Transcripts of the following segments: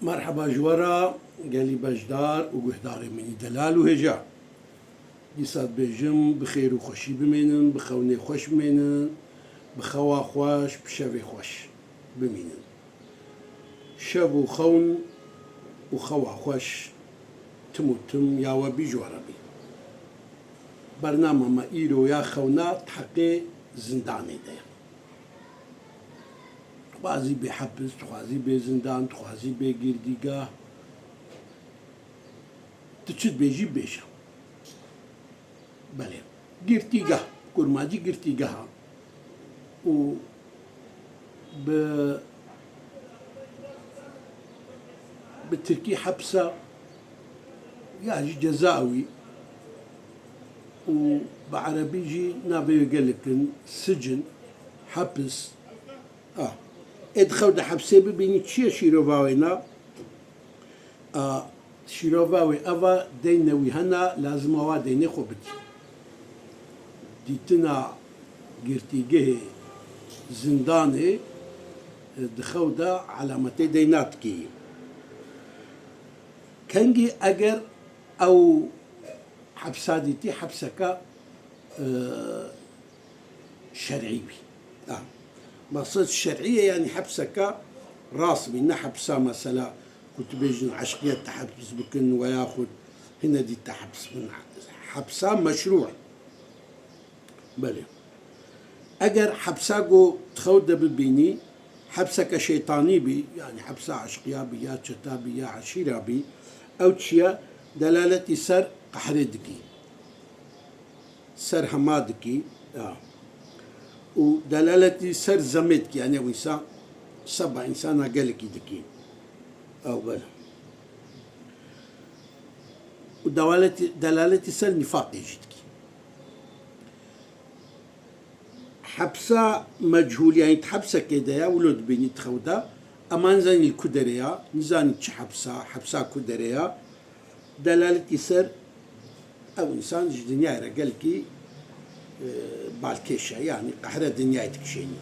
مرحبا جوارا قالي بجدار وقهداري مني دلال وهجا يصاد بجم بخير وخوشي بمينن بخوني خوش بمينن بخوا خوش بشافي خوش بمينن شاف وخون وخوا خوش تموتم يا وبي جوارا بي برنامج ما إيرو يا خونا تحقي زنداني ده خوازي بحبس خوازي بزندان خوازي بجرديقة تشد بيجي بيشا بله جرتيقة كرماجي جرتيقة و ب بالتركي حبسة يعني جزاوي وبعربيجي نابي قال لك سجن حبس ادخل ده حبسه ببيني تشي شيروفاوينا شيروفاوي أفا دينوي هنا لازم هوا ديني خوبتي ديتنا قرتيجه زنداني دخل ده علامتي ديناتكي كنجي أجر أو حبساديتي حبسك شرعي مقصد الشرعية يعني حبسك راسمي إن حبسة مثلا كنت بيجن عشقية تحبس بكن وياخد هنا دي تحبس من حبسة مشروع بلي أجر حبساقو تخود بالبيني حبسك شيطاني بي يعني حبسة عشقية بيا شتابية عشيرة بي أو تشيا دلالة سر قحردكي سر حمادكي ودلالة سر زمتك يعني ويسا سبع إنسان قالك يدكي أو بلا ودلالة سر نفاق يجدكي حبسة مجهول يعني تحبسة كده يا ولد بيني تخودا أما نزاني الكدرية نزاني حبسة كدرية دلالة سر أو إنسان جدنيا رجالكي بالكيشة يعني قحرة دنيا تكشيني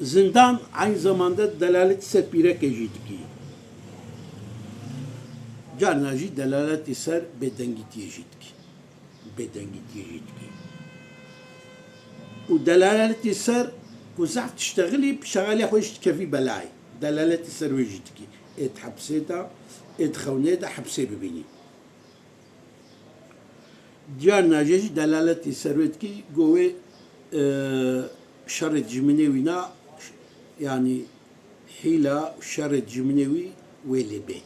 زندان عين زمان ده دلالة سر بيرك يجيدكي جارنا جي دلالة سر بدنجيتي يجيدكي ودلالة سر كوزعت تشتغلي بشغالي خوش تكفي بلاي دلالة سر ويجيدكي اتحبسيتا اتخونيتا حبسي ببيني جارنا جيش دلالة سروتكي قوي شرط جمنوينا يعني حيلة شرط جمنوي ويلي بي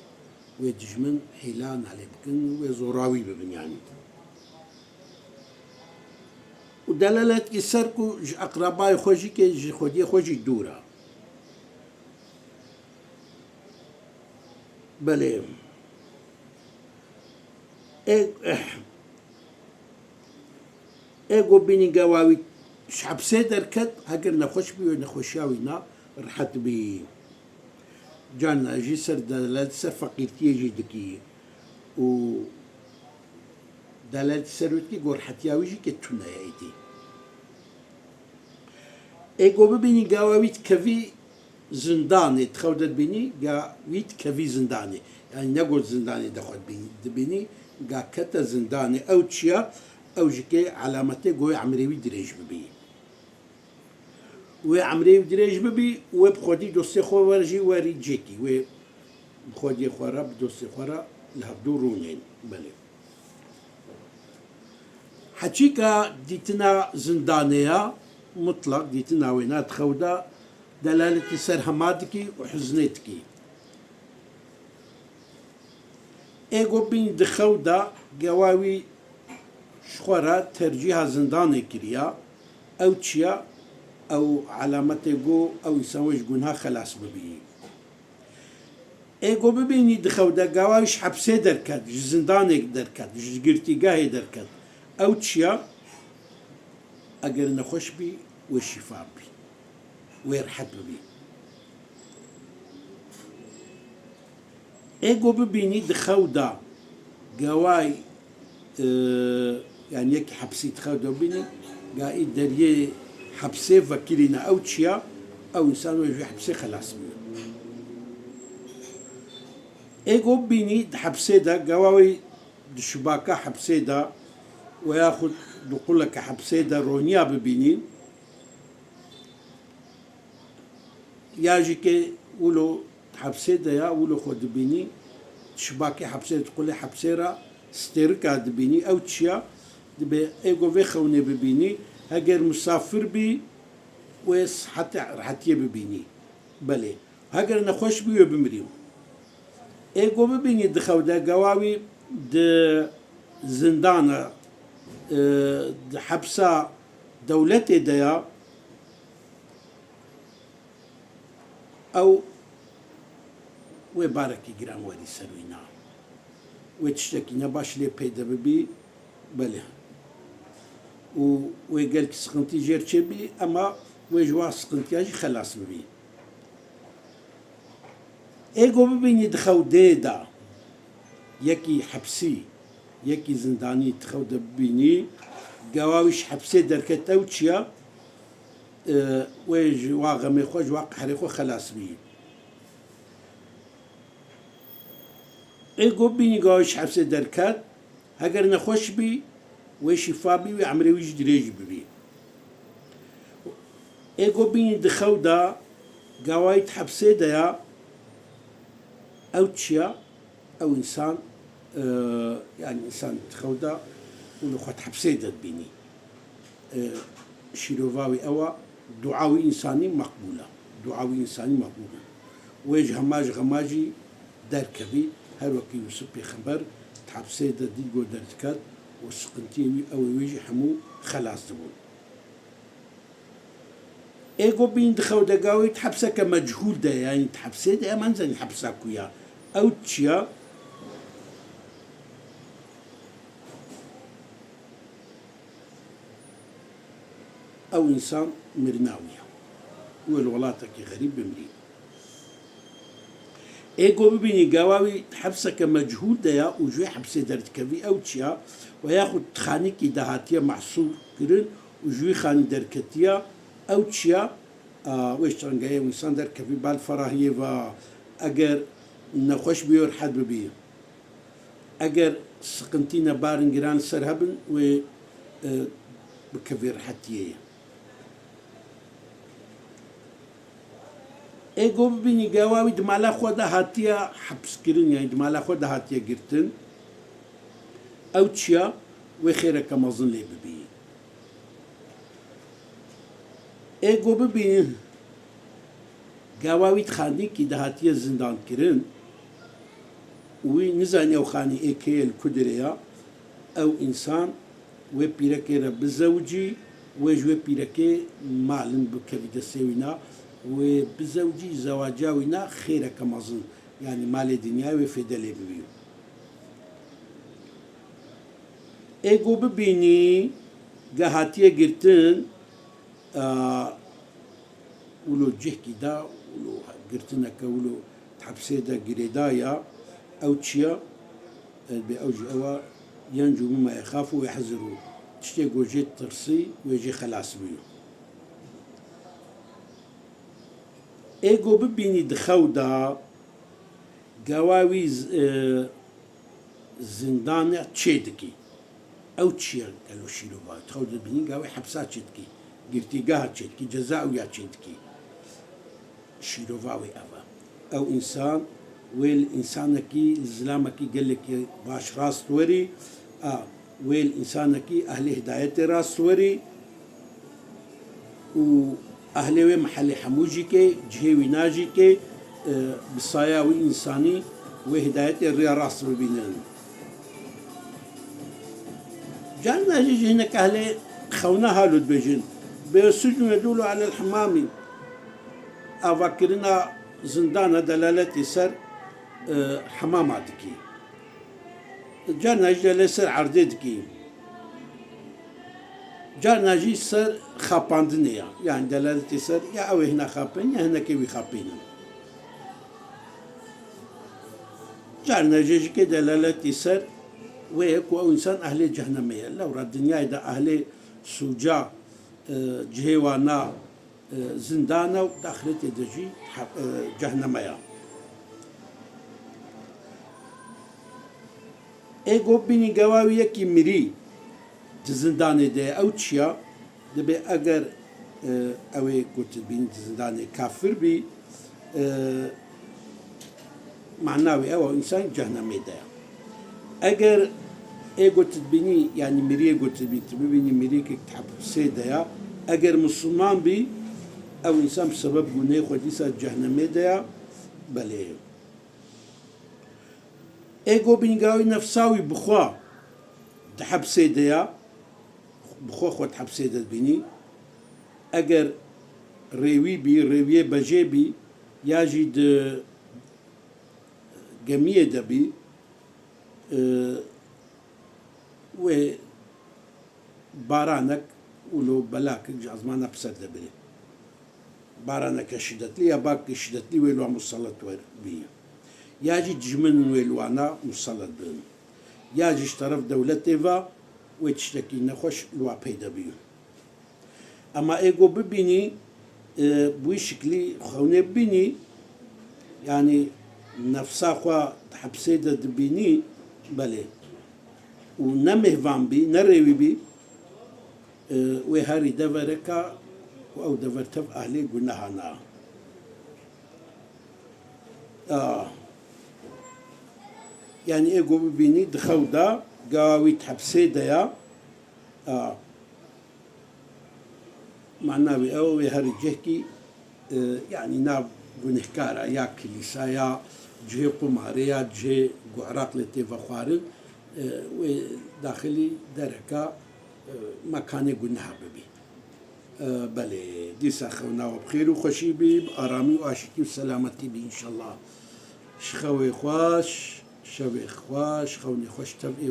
ويدجمن حيلة نالي بكن وزوراوي ببن يعني ودلالة يسركو أقرباء خوشي كي خودي خوشي دورة بلي ايجو بيني قواوي شعب سيدر كت هاجر نخش بي ونخشاوينا رحت بي جانا جي سر دلالة سر فقيرتي يجي دكي و دلالة سروتكي قول حتياوي جي كتونا يا ايدي ايجو بيني قواوي كفي زنداني تخودت بيني قاويت كفي زنداني يعني نقول زنداني دخل بيني قا كتا زنداني او تشيا أو جكي علامته قوي عمريوي دريج ببي وعمريوي دريج ببي وبخودي دوسي خو ورجي وري جيكي وبخودي خورا بدوسي خورا لهبدو رونين بلي حكيكا ديتنا زندانية مطلق ديتنا وينات خودا دلالة سرهماتكي وحزنتكي ايقو بين دخودا قواوي شخورا ترجيها زنداني كريا أو تشيا أو علامته جو أو يسويش جونها خلاص ببي إيجو ببيني دخو دا قواش حبسي دركات زنداني دركات جرتيقاهي دركات أو تشيا أقر نخش بي والشفاء بي ويرحب بي إيجو ببيني دخو دا قواي يعني يك حبسي تخاودو بيني قايد دريه حبسي فكرينا أو تشيا او انسان ويجي حبسي خلاص بيه ايجو بيني حبسي دا قواوي دشباكا حبسي دا وياخد دقول لك حبسي دا رونيا ببيني ياجي كي ولو حبسي دا يا ولو خود بيني شباكي حبسي تقول لي حبسيرا ستيركا دبيني او تشيا دبي ايجو في خوني ببيني هاجر مسافر بي ويس حتى ببيني بلي هاجر نخوش بيو بمريو ايجو ببيني دخو دا قواوي د زندانة د حبسة دولتي ديا او وباركي جرام ولي سروينا وتشتكي نباش لي بيدا ببي بلي وقال لك سقنتي جير تشبي اما ويجوا سقنتي اجي خلاص ببي ايجو ببيني دخو ديدا يكي حبسي يكي زنداني دخو دبيني قواويش حبسي دركت اوتشيا ويج واغمي خوج واق حريخو خلاص بي ايجو بيني قواويش حبسي دركت هاجر نخوش بي وشفا بي وعمري ويج دريج بي ايجو بيني دخو دا قوايت حبسي دايا اوتشيا او انسان يعني انسان تخودا ولو خد حبسي دا بيني شيروفاوي أوا دعاوي إنساني مقبولة دعاوي إنساني مقبولة ويج هماج غماجي دار كبي هر وكي يوسف بيخبر تحبسي دا ديجو دارتكات وسقنتيوي أو ويجي حمو خلاص دبون ايجو بين دخو دقاوي تحبسه كمجهول دا يعني تحبسي دا منزل حبسه كويا أو تشيا أو إنسان مرناوية والولاتك غريب بمري ايجو ببيني قواوي حبسة كمجهول ديا وجوي حبسة درت كبي أو تشيا وياخد خانيكي دهاتيا محصور كرن وجوي خاني دركتيا أو تشيا ويش ترنقايا وإنسان در كبي بالفراهية و أجر نخوش بيور حد ببيه أجر سقنتينا بارنجران سرهبن و بكبير حتيه ايجو ببيني قواوي دمالا خودا هاتيا حبس كرن يعني دمالا خودا هاتيا قرتن او تشيا وخيرك مظن لي ببي ايجو ببيني قواوي تخاني كي دهاتيا زندان كرن ونزاني او خاني ايكي الكدريا او انسان وبيركي رب الزوجي وجوي بيركي معلم بكبيدة سوينا وبزوجي زواجاوينا خيرك كمظن يعني مال دنياوي في دلي ببيو ايجو ببيني قهاتيا قرتن ولو جهكي دا ولو قرتنك ولو تحبسي دا قريدايا او تشيا بأوجي أوا ينجو مما يخافوا ويحذروا تشتيقوا جيت ترسي ويجي خلاص بيو ايجو ببيني دخودا قواوي زندانة تشيدكي او تشير قالوا شيلو با تخودا بيني قواوي حبسات تشيدكي قلتي قاها تشيدكي جزاء ويا تشيدكي شيلو فاوي افا او انسان ويل انسانكي الزلامكي قال لك باش راس توري ويل انسانكي اهل هدايه راس توري و أهلي محل حموجي كي جهوي ناجي كي بصاياوي إنساني وهداية الريا راس ببينان جان ناجي هناك أهلي خونا هالو بيجن بسجن يدولوا على الحمامي أفكرنا زندانة دلالتي سر حماماتكي جان ناجي دلالتي سر عرديدكي جار ناجي سر خاباندنيا يعني دلالتي سر يا أو هنا خابين يا هنا كيوي خابين جار ناجي كي دلالتي سر ويكو أو إنسان أهل جهنمية لو رد الدنيا إذا أهل سوجا جهوانا زندانه و داخلتي دجي جهنميا ايجو بيني قواوي يكي مري زندانه دي او تشيا دبي اگر اوي قلت بين زندانه كافر بي معناوي او انسان جهنمي ده اگر ايجو تبيني يعني مري قلت تبيني مري كي تحب سيدا اگر مسلمان بي او انسان بسبب جنيه خديسة جهنمي ده بله ايجو بينقاوي نفساوي بخوا تحب سيدا بخوا خو تحب سيدا بيني اگر ريوي بي ريوي بجي بي يجد جميع دبي و بارانك ولو بلاك جازمانا بسد دبي بارانك شدت لي باك شدت لي ويلو مصلت بي ياجي جمن ويلو انا مصلت بي ياجي طرف دولتي فا وتشتكي نخش لو بيدا بي اما ايجو ببيني بوي شكلي خوني بيني يعني نفسا خوا تحبسيدا دبيني بله ونمه فان بي نروي بي وهاري دفركا او دفرتف اهلي قلناها يعني ايجو ببيني دخودا قاوي تحبسيدا يا معناه او هاري جهكي يعني ناب بنهكارا يا كليسا يا جهي قماريا جهي قعراق لتيفا خوارن وداخلي دركا مكاني قلناها ببي بلي ديسا خونا وبخير وخشي بي بأرامي وعاشتي وسلامتي بي إن شاء الله شخوي خواش شوي خواش خوني خوش تبقي